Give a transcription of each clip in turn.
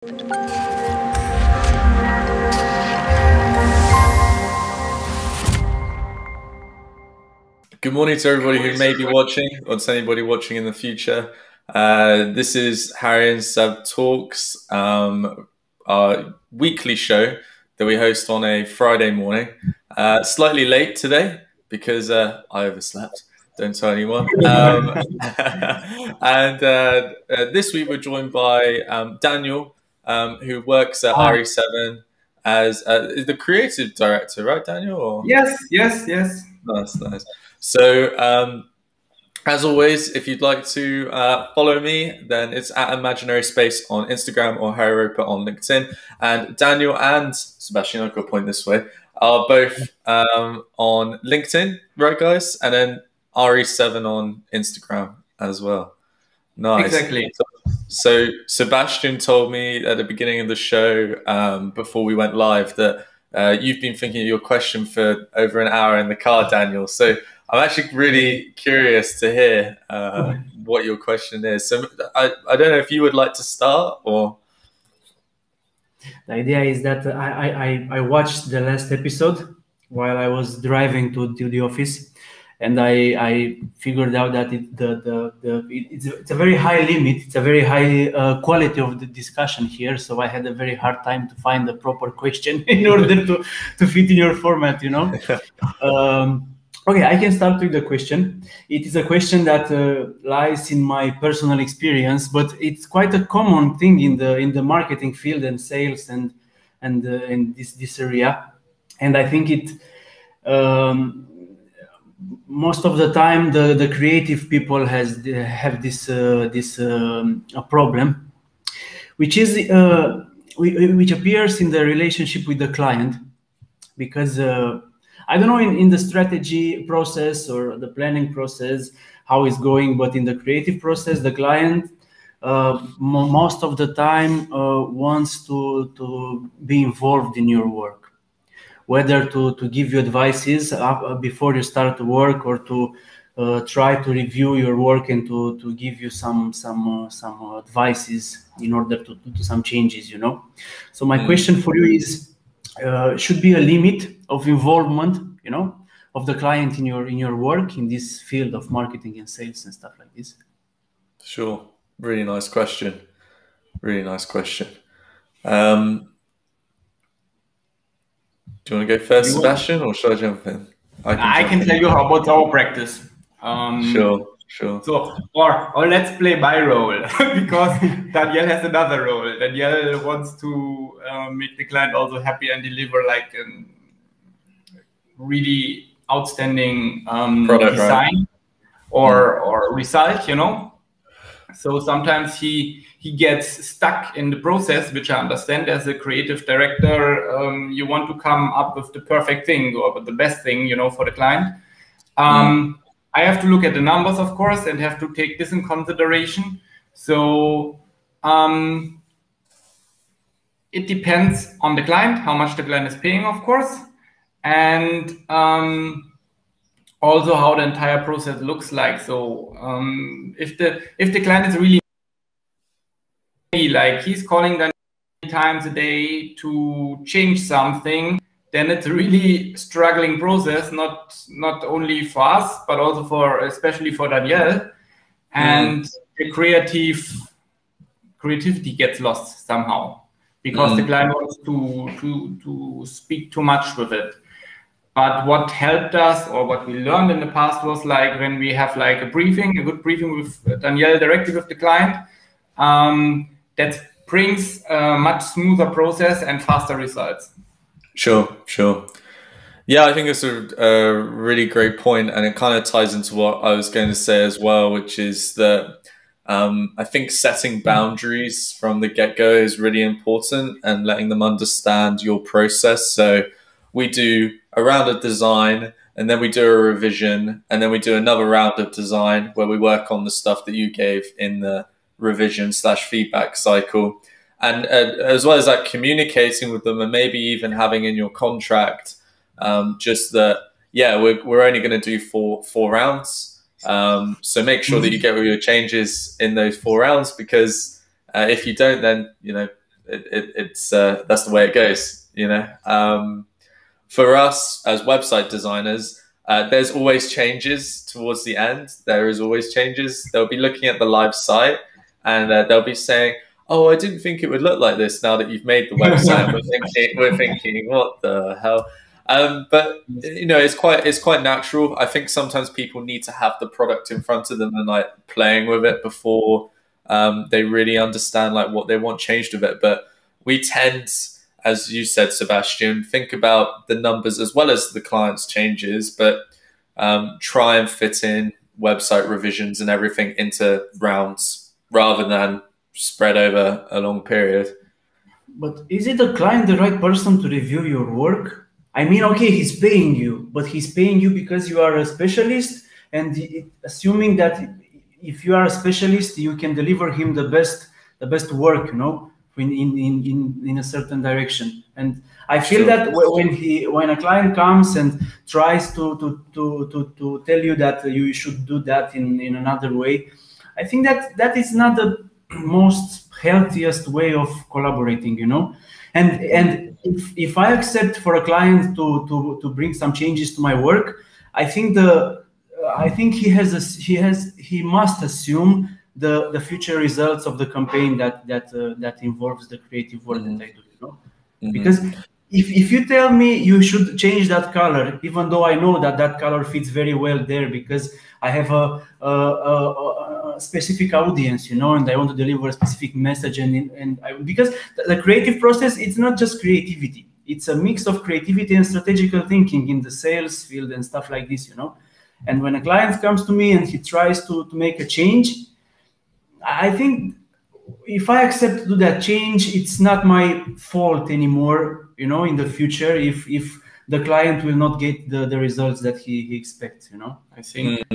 Good morning to everybody who may be watching, or to anybody watching in the future. This is Harry and Seb Talks, our weekly show that we host on a Friday morning. Slightly late today because I overslept. Don't tell anyone. And this week we're joined by Daniel, who works at RE7 as the creative director, right, Daniel? Or? Yes. Nice. So, as always, if you'd like to follow me, then it's at Imaginary Space on Instagram or Harry Roper on LinkedIn. And Daniel and Sebastian, I'll go point this way, are both on LinkedIn, right, guys? And then RE7 on Instagram as well. Nice. Exactly. So Sebastian told me at the beginning of the show, before we went live, that you've been thinking of your question for over an hour in the car, Daniel. So I'm actually really curious to hear what your question is. So I don't know if you would like to start or. The idea is that I watched the last episode while I was driving to the office, and I figured out that it's a very high limit. It's a very high quality of the discussion here. So I had a very hard time to find the proper question in order to fit in your format, you know. Okay, I can start with the question. It is a question that lies in my personal experience, but it's quite a common thing in the marketing field and sales and in this area. And I think it most of the time the creative people have this a problem, which appears in the relationship with the client, because I don't know in the strategy process or the planning process how it's going, but in the creative process, the client most of the time wants to be involved in your work, whether to give you advices before you start to work, or to try to review your work and to give you some advices in order to do some changes, you know. So my question for you is, should be a limit of involvement, you know, of the client in your work in this field of marketing and sales and stuff like this? Sure. Really nice question. Do you want to go first, Sebastian, or should I jump in? I can tell you how about our practice. Sure. So, or let's play my role, because Daniel has another role. Daniel wants to make the client also happy and deliver like a really outstanding product, design, right? or result, you know. So sometimes he gets stuck in the process, which I understand as a creative director. You want to come up with the perfect thing or the best thing, you know, for the client. I have to look at the numbers, of course, and have to take this in consideration. So it depends on the client, how much the client is paying, of course, and also how the entire process looks like. So if the client is really like he's calling them times a day to change something, then it's a really struggling process, not only for us, but also especially for Daniel. And the creativity gets lost somehow, because the client wants to speak too much with it. But what helped us, or what we learned in the past, was like when we have like a good briefing with Daniel directly with the client, that brings a much smoother process and faster results. Sure. Yeah, I think it's a really great point, and it kind of ties into what I was going to say as well, which is that I think setting boundaries from the get-go is really important, and letting them understand your process. So we do a round of design, and then we do a revision, and then we do another round of design where we work on the stuff that you gave in the revision/feedback cycle. And as well as that, communicating with them, and maybe even having in your contract just that, yeah, we're only going to do four rounds. So make sure that you get all your changes in those 4 rounds, because if you don't, then, you know, it's that's the way it goes, you know. For us as website designers, there's always changes towards the end. There is always changes. They'll be looking at the live site, and they'll be saying, "Oh, I didn't think it would look like this." Now that you've made the website, we're thinking, "What the hell?" But you know, it's quite natural. I think sometimes people need to have the product in front of them and like playing with it before they really understand like what they want changed with it. But we tend, as you said, Sebastian, think about the numbers as well as the client's changes, but try and fit in website revisions and everything into rounds rather than spread over a long period. But is it the client the right person to review your work? I mean, okay, he's paying you, but he's paying you because you are a specialist, and assuming that if you are a specialist, you can deliver him the best work, you know, in a certain direction. And I feel that when a client comes and tries to tell you that you should do that in another way, I think that is not the most healthiest way of collaborating, you know. And if I accept for a client to bring some changes to my work, I think he must assume the future results of the campaign that involves the creative work that I do, you know. Because if you tell me you should change that color, even though I know that color fits very well there because I have a specific audience, you know, and I want to deliver a specific message, because the creative process, it's not just creativity; it's a mix of creativity and strategical thinking in the sales field and stuff like this, you know. And when a client comes to me and he tries to make a change, I think if I accept to do that change, it's not my fault anymore, you know, in the future, if the client will not get the results that he expects, you know. I think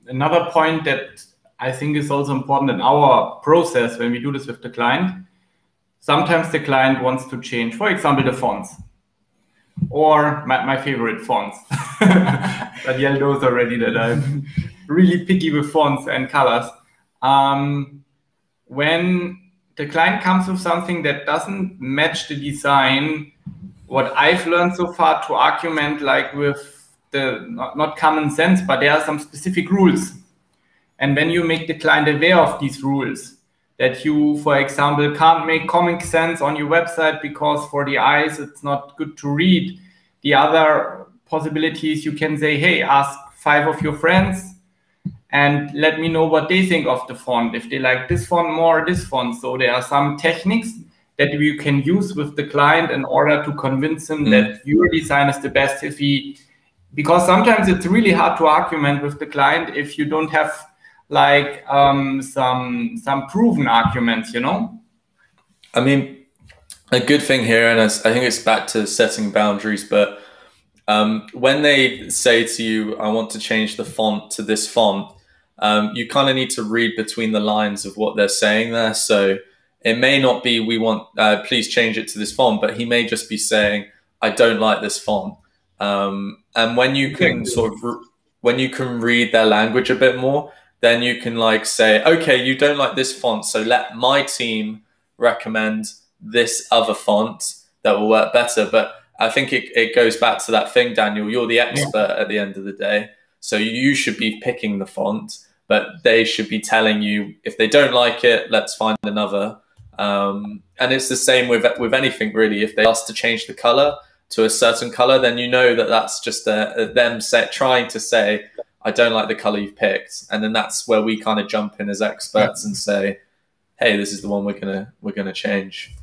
another point that I think is also important in our process when we do this with the client, sometimes the client wants to change, for example, the fonts, or my favorite fonts. But Yael knows already that I'm really picky with fonts and colors. When the client comes with something that doesn't match the design, what I've learned so far to argument like with the not common sense, but there are some specific rules. And when you make the client aware of these rules, that you, for example, can't make Comic Sans on your website because for the eyes it's not good to read. The other possibilities, you can say, hey, ask 5 of your friends and let me know what they think of the font, if they like this font more or this font. So there are some techniques that you can use with the client in order to convince him that your design is the best. Because sometimes it's really hard to argument with the client if you don't have like some proven arguments, you know. I mean, a good thing here, and I think it's back to setting boundaries, but when they say to you, I want to change the font to this font, you kind of need to read between the lines of what they're saying there. So it may not be, we want, please change it to this font, but he may just be saying, I don't like this font. And when you can when you can read their language a bit more, then you can like say, okay, you don't like this font, so let my team recommend this other font that will work better. But I think it goes back to that thing, Daniel, you're the expert at the end of the day. So you should be picking the font, but they should be telling you, if they don't like it, let's find another. And it's the same with anything really. If they ask to change the color to a certain color, then you know that that's just them trying to say, I don't like the color you've picked. And then that's where we kind of jump in as experts and say, hey, this is the one we're gonna change.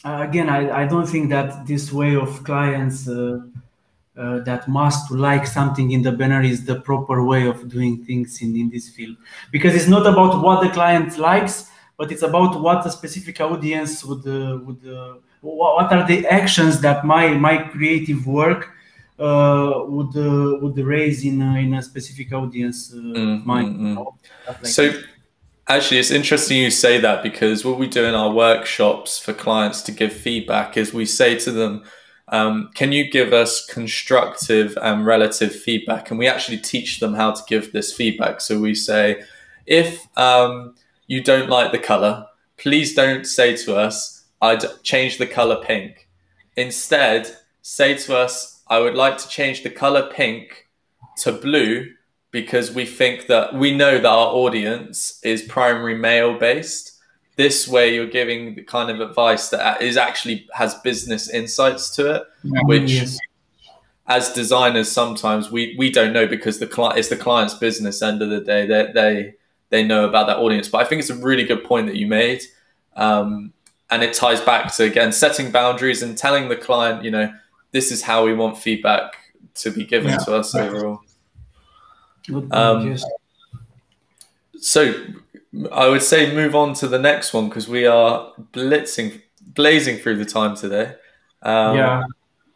Again, I don't think that this way of clients that must like something in the banner is the proper way of doing things in this field, because it's not about what the client likes, but it's about what the specific audience would what are the actions that my creative work would raise in a specific audience mind. Like so that. Actually, it's interesting you say that, because what we do in our workshops for clients to give feedback is we say to them, can you give us constructive and relative feedback? And we actually teach them how to give this feedback. So we say, if you don't like the color, please don't say to us, I'd change the color pink. Instead, say to us, I would like to change the color pink to blue because we know that our audience is primary male based. This way you're giving the kind of advice that is actually has business insights to it, which as designers, sometimes we don't know because it's the client's business end of the day. They know about that audience. But I think it's a really good point that you made. And it ties back to, again, setting boundaries and telling the client, this is how we want feedback to be given to us overall. Good point, yes. So I would say move on to the next one because we are blazing through the time today.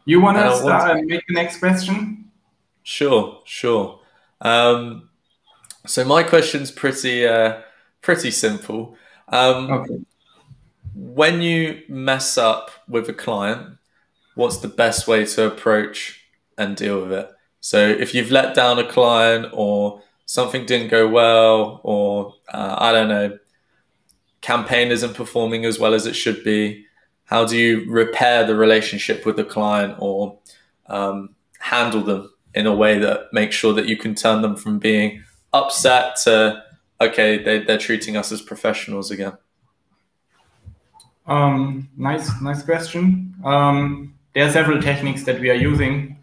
You want to start and make the next question? Sure. So my question's pretty simple. Okay. When you mess up with a client, what's the best way to approach and deal with it? So if you've let down a client or something didn't go well, or I don't know, campaign isn't performing as well as it should be, how do you repair the relationship with the client or handle them in a way that makes sure that you can turn them from being upset to, okay, they're treating us as professionals again? Nice question. There are several techniques that we are using.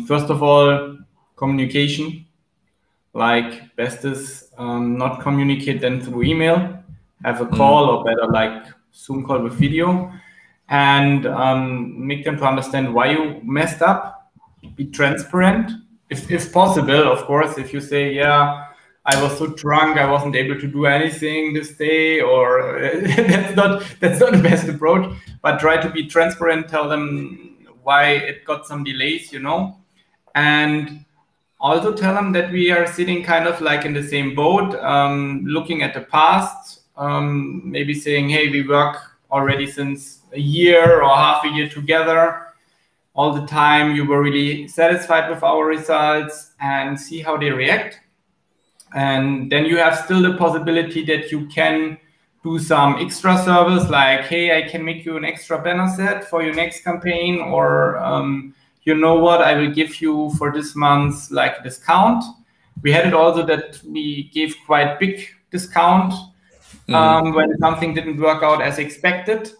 First of all, communication. Like best is not communicate them through email, have a call or better like Zoom call with video, and make them to understand why you messed up. Be transparent, if possible. Of course, if you say, yeah, I was so drunk, I wasn't able to do anything this day, or that's not the best approach. But try to be transparent. Tell them why it got some delays, and also tell them that we are sitting kind of like in the same boat, looking at the past, maybe saying, hey, we work already since a year or half a year together. All the time you were really satisfied with our results, and see how they react. And then you have still the possibility that you can do some extra service, like, hey, I can make you an extra banner set for your next campaign, or you know what, I will give you for this month like a discount. We had it also that we gave quite big discount when something didn't work out as expected.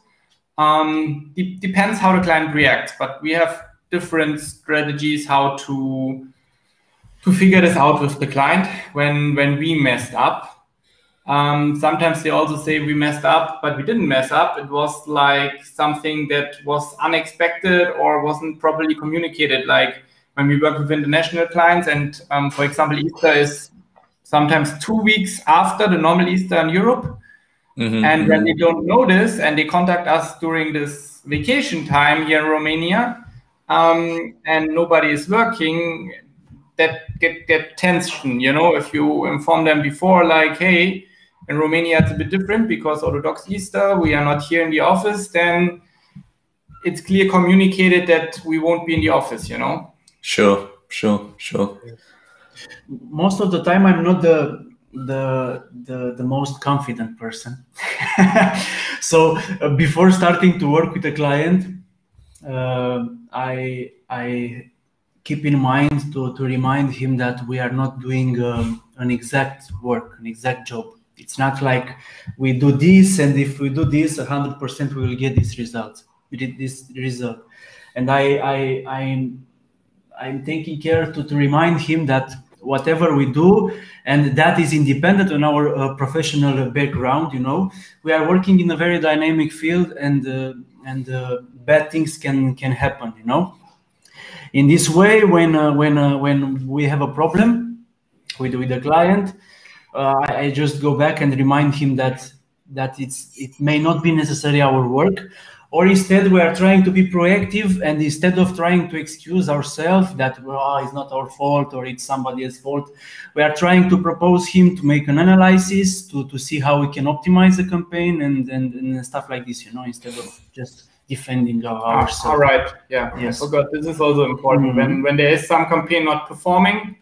Depends how the client reacts, but we have different strategies how to figure this out with the client when we messed up. Sometimes they also say we messed up, but we didn't mess up. It was like something that was unexpected or wasn't properly communicated. Like when we work with international clients, and for example, Easter is sometimes 2 weeks after the normal Easter in Europe. And when they don't know this and they contact us during this vacation time here in Romania, and nobody is working, that get tension, if you inform them before, like, hey, in Romania it's a bit different because Orthodox Easter, we are not here in the office, then it's clear communicated that we won't be in the office, Sure. Most of the time I'm not the most confident person. So before starting to work with a client, I keep in mind to remind him that we are not doing an exact job. It's not like we do this, and if we do this 100% we will get this result. We did this result, and I'm taking care to remind him that whatever we do, and that is independent on our professional background, we are working in a very dynamic field, and bad things can happen, In this way, when we have a problem with the client, I just go back and remind him that it may not be necessarily our work, or instead we are trying to be proactive, and instead of trying to excuse ourselves that it's not our fault or it's somebody else's fault, we are trying to propose him to make an analysis to see how we can optimize the campaign and stuff like this, instead of just defending ourselves. All right. Yeah. Yes. I forgot. This is also important. When there is some campaign not performing,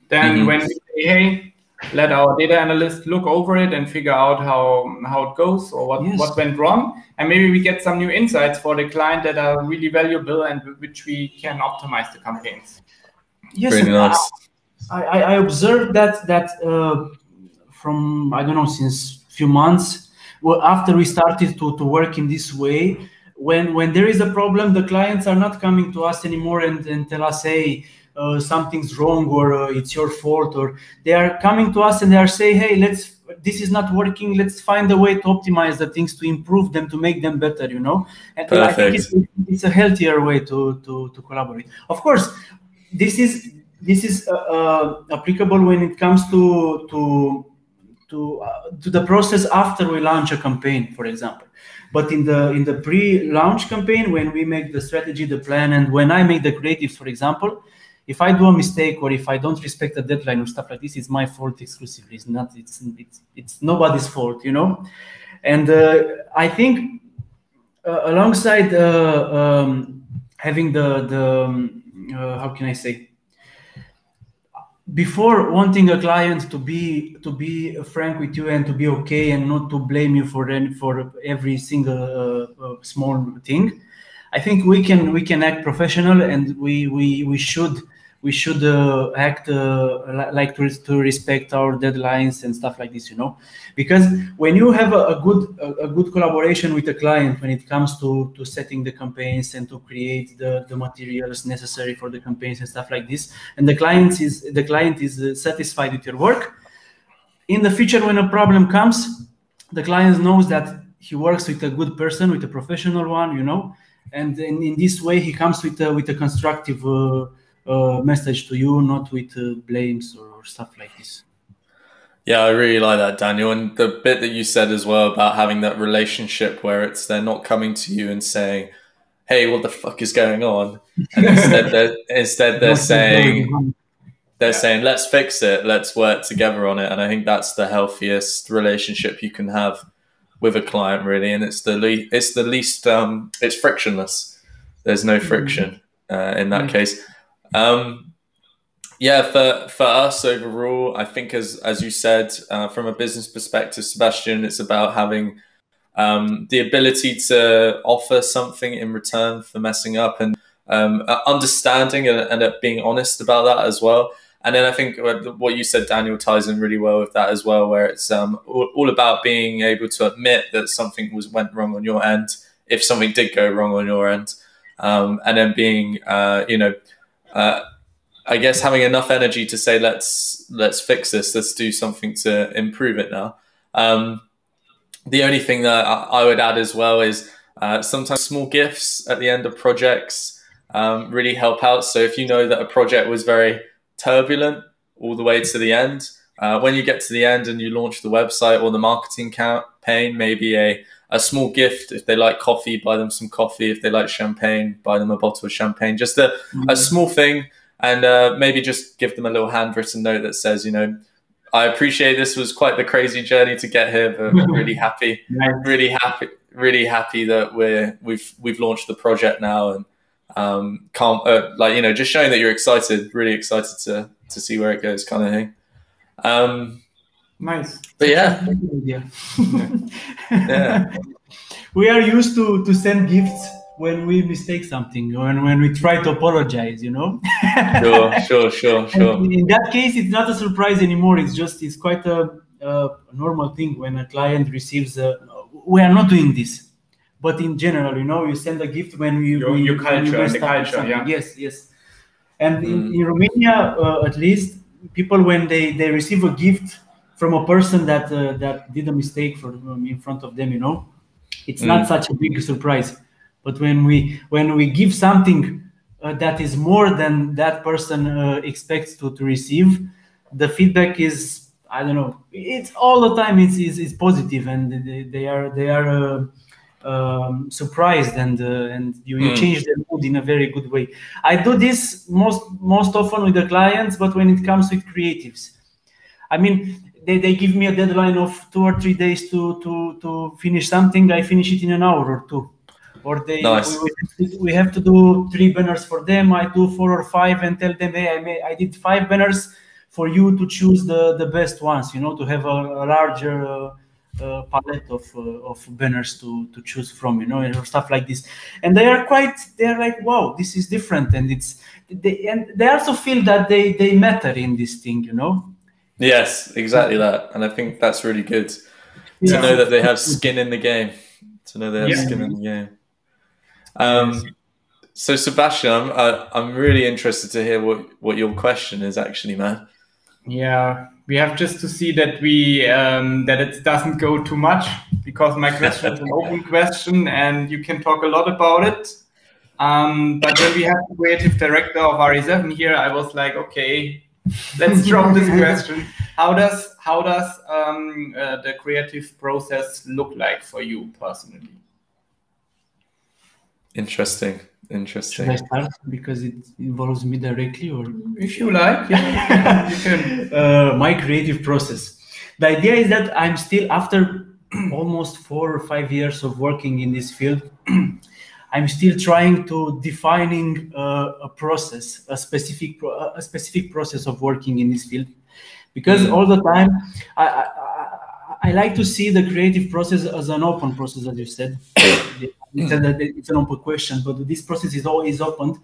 then when we say, hey, let our data analyst look over it and figure out how it goes or what went wrong. And maybe we get some new insights for the client that are really valuable and which we can optimize the campaigns. Yes, really nice. I observed that from, I don't know, since few months, well, after we started to work in this way, when there is a problem, the clients are not coming to us anymore and tell us, hey, something's wrong or it's your fault, or they are coming to us and they are saying, hey, this is not working, let's find a way to optimize the things, to improve them, to make them better, you know. And perfect. I think it's a healthier way to collaborate. Of course, this is applicable when it comes to the process after we launch a campaign, for example. But in the pre-launch campaign, when we make the strategy, the plan, and when I make the creatives, for example, if I do a mistake or if I don't respect a deadline or stuff like this, it's my fault exclusively. It's nobody's fault, you know. And I think alongside having how can I say, before wanting a client to be frank with you and to be okay and not to blame you for every single small thing, I think we can act professional, and we should act like to respect our deadlines and stuff like this, you know. Because when you have a good collaboration with a client when it comes to setting the campaigns and to create the materials necessary for the campaigns and stuff like this, and the client is satisfied with your work, in the future when a problem comes, the client knows that he works with a good person, with a professional one, you know, and in this way he comes with a constructive message to you, not with blames or stuff like this. Yeah, I really like that, Daniel. And the bit that you said as well about having that relationship where they're not coming to you and saying, hey, what the fuck is going on? And instead they're saying, let's fix it. Let's work together on it. And I think that's the healthiest relationship you can have with a client, really. And it's the least, it's frictionless. There's no friction in that case. Yeah, for us overall, I think as you said, from a business perspective, Sebastian, it's about having the ability to offer something in return for messing up, and understanding and being honest about that as well. And then I think what you said, Daniel, ties in really well with that as well, where it's all about being able to admit that something went wrong on your end, if something did go wrong on your end, and then being I guess having enough energy to say, let's fix this, let's do something to improve it now. The only thing that I would add as well is sometimes small gifts at the end of projects really help out. So if you know that a project was very turbulent all the way to the end, when you get to the end and you launch the website or the marketing campaign, maybe a small gift. If they like coffee, buy them some coffee. If they like champagne, buy them a bottle of champagne. Just a small thing. And maybe just give them a little handwritten note that says, you know, I appreciate this was quite the crazy journey to get here, but really happy, really happy that we've launched the project now, and just showing that you're excited, really excited to see where it goes, kind of thing. Nice. But yeah. Yeah. We are used to send gifts when we mistake something, when we try to apologize, you know. Sure. In that case, it's not a surprise anymore. It's quite a normal thing when a client receives we are not doing this, but in general, you know, you send a gift when your culture, yeah. Yes. And in Romania, at least, people, when they receive a gift from a person that did a mistake in front of them, you know, it's not such a big surprise. But when we give something that is more than that person expects to receive, the feedback is, I don't know, it's all the time it's positive, and they are surprised, and you change their mood in a very good way. I do this most often with the clients, but when it comes with creatives, I mean, they give me a deadline of 2 or 3 days to finish something. I finish it in an hour or 2. Or we have to do 3 banners for them. I do 4 or 5 and tell them, hey, I did 5 banners for you to choose the best ones, to have a larger palette of banners to choose from, and stuff like this. And they're like, wow, this is different, and they also feel that they matter in this thing, Yes, exactly that. And I think that's really good to know that they have skin in the game. To know they have skin in the game. So Sebastian, I'm really interested to hear what your question is actually, man. Yeah, we have just to see that that it doesn't go too much, because my question is an open question and you can talk a lot about it. But when we have the creative director of RE7 here, I was like, okay, let's drop this question. How does the creative process look like for you personally? Interesting. Should I start because it involves me directly, or if you like, you can. My creative process. The idea is that I'm still, after almost 4 or 5 years of working in this field, I'm still trying to defining a process, a specific process of working in this field, because all the time I like to see the creative process as an open process, as you said. You said that it's an open question, but this process is always open.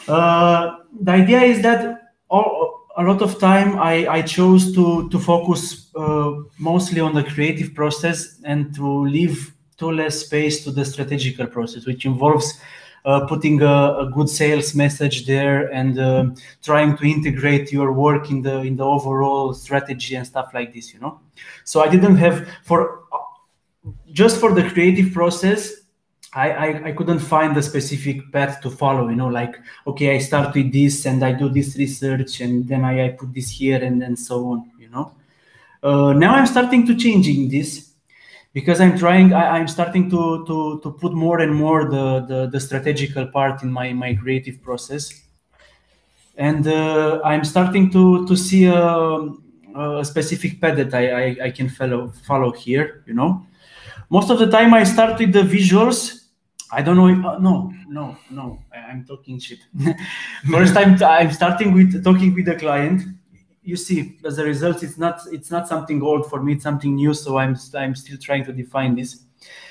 The idea is that a lot of time I chose to focus mostly on the creative process and to leave too less space to the strategical process, which involves putting a good sales message there and trying to integrate your work in the overall strategy and stuff like this, So I didn't have just for the creative process. I couldn't find a specific path to follow, like, okay, I start with this and I do this research and then I put this here and then so on, Now I'm starting to changing this, because I'm starting to put more and more the strategical part in my creative process. And I'm starting to see a specific path that I can follow here, Most of the time I start with the visuals. I don't know if, no, I'm talking shit. First time I'm starting with talking with the client. You see, as a result, it's not something old for me, it's something new. So I'm still trying to define this.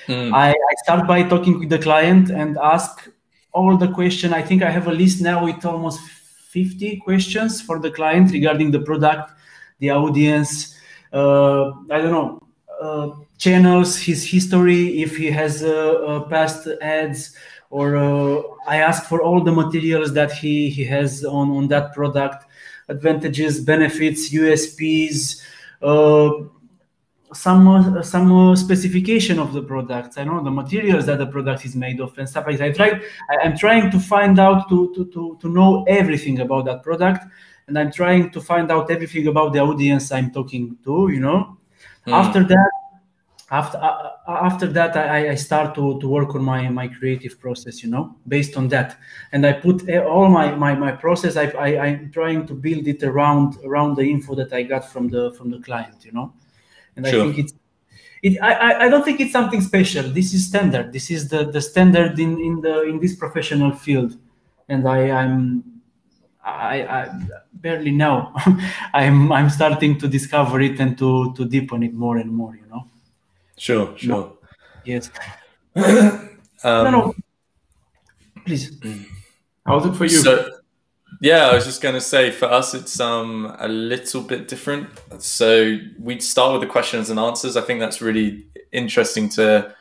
I start by talking with the client and ask all the questions. I think I have a list now with almost 50 questions for the client regarding the product, the audience, I don't know, channels, his history, if he has past ads, or I ask for all the materials that he has on that product, advantages, benefits, USPs, some specification of the products. I know the materials that the product is made of and stuff like that. I'm trying to find out to know everything about that product, and I'm trying to find out everything about the audience I'm talking to. After that, I start to work on my creative process, based on that, and I put all my process. I'm trying to build it around the info that I got from the client, and sure. I think I don't think it's something special. This is standard. This is the standard in this professional field, and I barely know. I'm starting to discover it and to deepen it more and more, Sure. No. Yes. No. Please. How's it for you? So, yeah, I was just going to say, for us, it's a little bit different. So we'd start with the questions and answers. I think that's really interesting to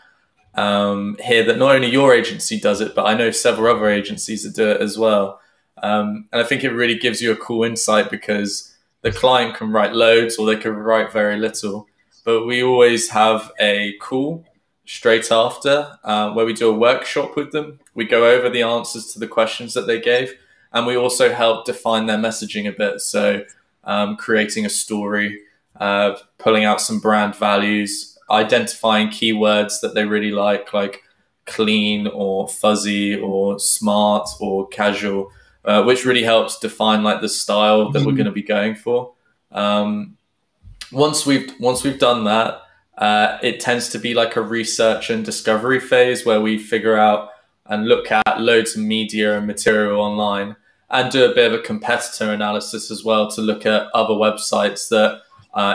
hear that not only your agency does it, but I know several other agencies that do it as well. And I think it really gives you a cool insight, because the client can write loads or they can write very little. But we always have a call straight after where we do a workshop with them. We go over the answers to the questions that they gave, and we also help define their messaging a bit. So creating a story, pulling out some brand values, identifying keywords that they really like clean or fuzzy or smart or casual, which really helps define like the style that we're going to be going for. Once we've done that, it tends to be like a research and discovery phase where we figure out and look at loads of media and material online, and do a bit of a competitor analysis as well to look at other websites that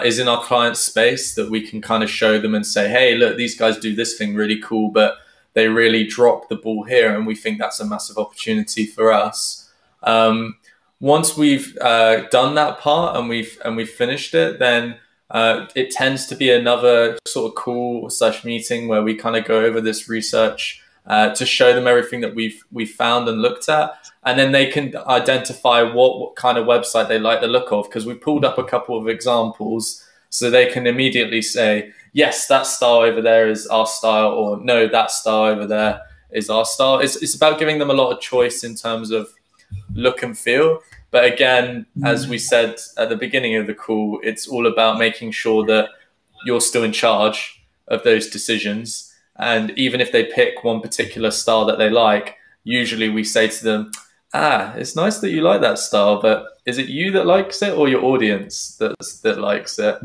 is in our client space that we can kind of show them and say, hey, look, these guys do this thing really cool, but they really drop the ball here, and we think that's a massive opportunity for us. Once we've done that part and we've finished it, then it tends to be another sort of call / meeting where we kind of go over this research to show them everything that we've found and looked at, and then they can identify what kind of website they like the look of, because we pulled up a couple of examples, so they can immediately say, yes, that style over there is our style, or no, that style over there is our style. It's about giving them a lot of choice in terms of look and feel. But again, as we said at the beginning of the call, it's all about making sure that you're still in charge of those decisions. And even if they pick one particular style that they like, usually we say to them, it's nice that you like that style, but is it you that likes it or your audience that likes it?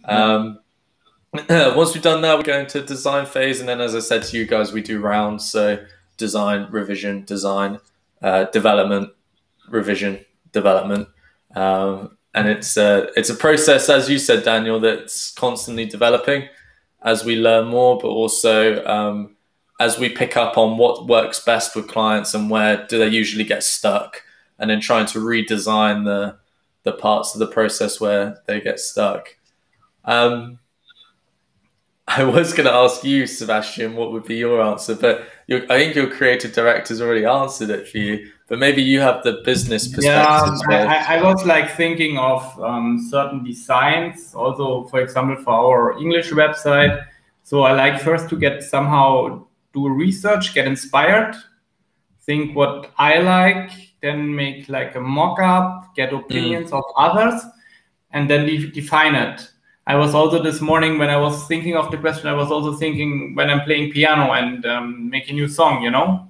Once we've done that, we go into design phase. And then, as I said to you guys, we do rounds. So design, revision, design, development, revision, development. And it's a process, as you said, Daniel, that's constantly developing as we learn more, but also as we pick up on what works best with clients and where do they usually get stuck, and then trying to redesign the parts of the process where they get stuck. I was going to ask you, Sebastian, what would be your answer, but I think your creative director's already answered it for you. But maybe you have the business perspective. Yeah, I was like thinking of certain designs, also, for example, for our English website. So I like first to get somehow do research, get inspired, think what I like, then make like a mock-up, get opinions of others, and then define it. I was also this morning, when I was thinking of the question, I was also thinking when I'm playing piano and make a new song, you know.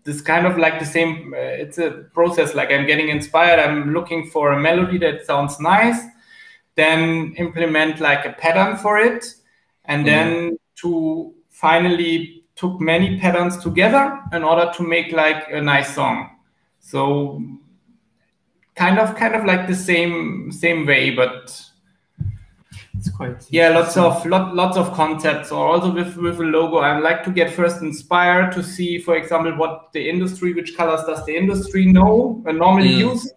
This kind of like the same, it's a process, like I'm getting inspired, I'm looking for a melody that sounds nice, then implement like a pattern for it, and then to finally took many patterns together in order to make like a nice song. So kind of like the same way, but it's quite lots of concepts. Or also with a logo, I like to get first inspired to see, for example, what the industry, which colors does the industry know and normally use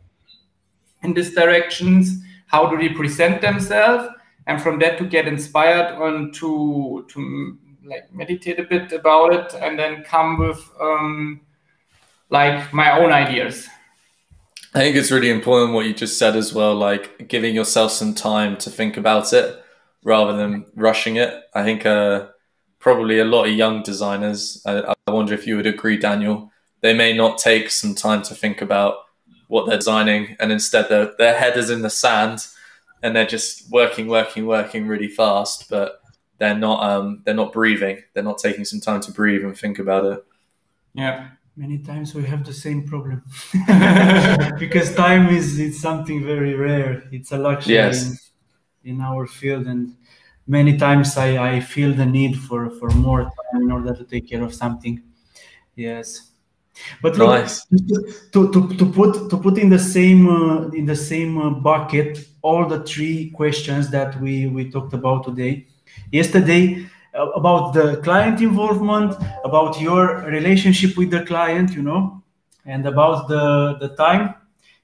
in these directions, how do they present themselves, and from that to get inspired and to like meditate a bit about it, and then come with like my own ideas. I think it's really important what you just said as well, like giving yourself some time to think about it rather than rushing it. I think probably a lot of young designers, I wonder if you would agree, Daniel, they may not take some time to think about what they're designing, and instead their head is in the sand and they're just working really fast, but they're not breathing. They're not taking some time to breathe and think about it. Yeah. Many times we have the same problem because time it's something very rare. It's a luxury in our field, and many times I feel the need for more time in order to take care of something. Yes, but nice. to put in the same bucket all the three questions that we talked about today. Yesterday, about the client involvement, about your relationship with the client, you know, and about the time.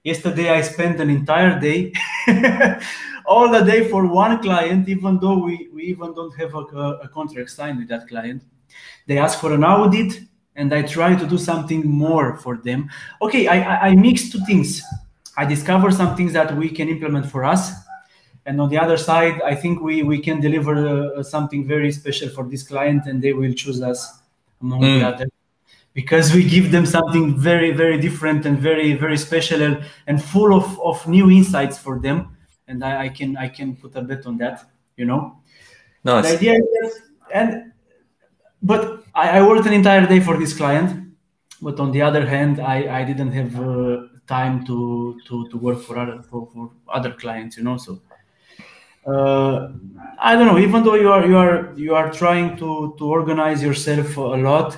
Yesterday, I spent an entire day, all the day for one client, even though we even don't have a contract signed with that client. They asked for an audit, and I try to do something more for them. Okay, I mix two things. I discover some things that we can implement for us. And on the other side, I think we can deliver something very special for this client, and they will choose us among the others, because we give them something very, very different and very, very special and full of new insights for them. And I can put a bet on that, you know. Nice. The idea is but I worked an entire day for this client, but on the other hand, I didn't have time to work for other clients, you know. So. I don't know. Even though you are trying to organize yourself a lot,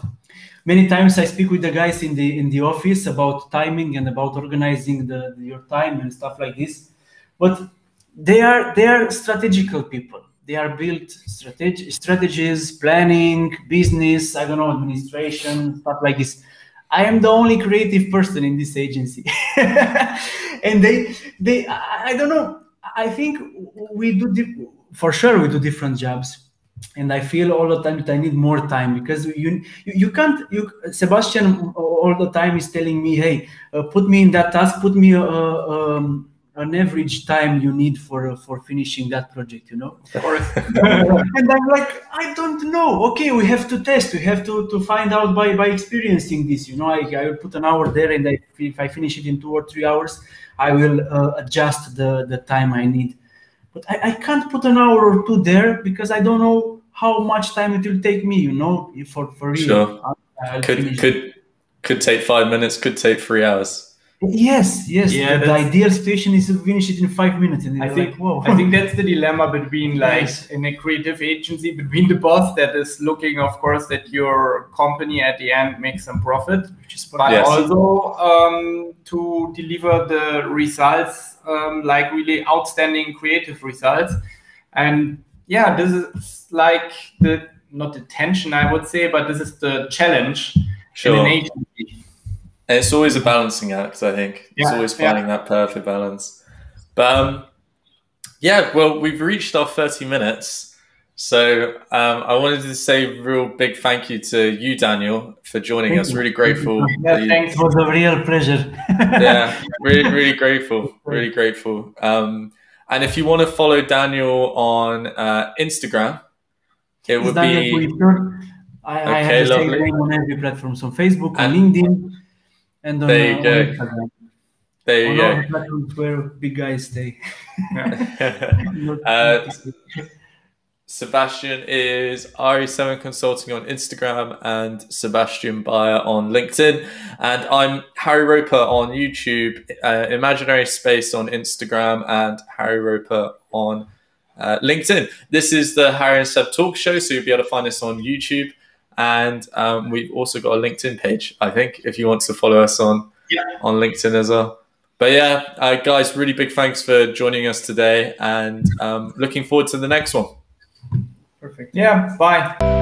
many times I speak with the guys in the office about timing and about organizing your time and stuff like this. But they are strategical people. They are built strategies, planning, business, I don't know, administration, stuff like this. I am the only creative person in this agency. And I don't know. I think we do, for sure we do different jobs. And I feel all the time that I need more time, because you can't, Sebastian all the time is telling me, hey, put me in that task, put me an average time you need for finishing that project, you know. And I'm like, I don't know. Okay, we have to test. We have to find out by experiencing this. You know, I will put an hour there, and if I finish it in 2 or 3 hours, I will adjust the time I need. But I can't put an hour or 2 there, because I don't know how much time it will take me. You know, for real. Sure. Could take 5 minutes. Could take 3 hours. Yes. Yeah, the ideal situation is to finish it in 5 minutes, and I think that's the dilemma between, like, in a creative agency, between the boss that is looking, of course, that your company at the end makes some profit, but also to deliver the results, like really outstanding creative results. And yeah, this is like not the tension, I would say, but this is the challenge in an agency. And it's always a balancing act, I think. It's always finding that perfect balance. But yeah, well, we've reached our 30 minutes. So I wanted to say a real big thank you to you, Daniel, for joining us. Really grateful. Yeah, thanks. It was a real pleasure. Yeah, really grateful. Really grateful. And if you want to follow Daniel on Instagram, it would be... Puisor. I have the same name on every platform. So Facebook, on LinkedIn. And there you go. There you go. All the platforms where big guys stay. Sebastian is RE7 Consulting on Instagram and Sebastian Bayer on LinkedIn. And I'm Harry Roper on YouTube, Imaginary Space on Instagram, and Harry Roper on LinkedIn. This is the Harry and Seb Talk Show, so you'll be able to find us on YouTube. And we've also got a LinkedIn page, I think, if you want to follow us on LinkedIn as well. But yeah, guys, really big thanks for joining us today, and looking forward to the next one. Perfect. Yeah, bye.